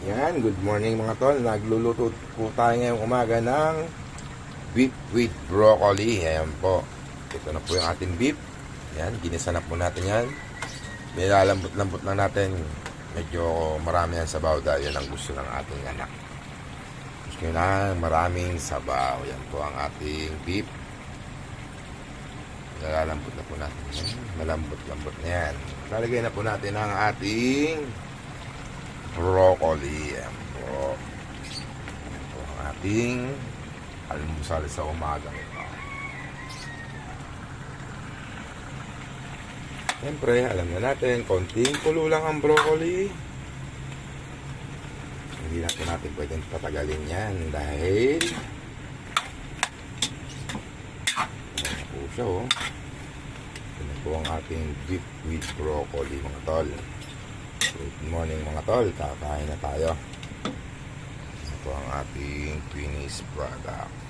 Yan, good morning mga tol. Nagluluto po tayo ngayong umaga ng beef with broccoli. Ayan po. Ito na po yung ating beef. Yan, ginisa na po natin yan. Nilalambot-lambot lang natin. Medyo marami ang sabaw dahil yan ang gusto ng ating anak. Gusto nyo lang maraming sabaw. Yan po ang ating beef. Nilalambot na po natin yan. Malambot-lambot na yan. Lalagay na po natin ang ating broccoli. Yan po. Yan po ang ating almusal sa umagang ito. Siyempre, alam na natin, konting kulo lang ang broccoli. Hindi na po natin pwedeng patagalin yan dahil ano po siya, oh. Ito po ang ating beef with broccoli, mga tol. Good morning mga tol, kakain na tayo. Ito ang ating finished product.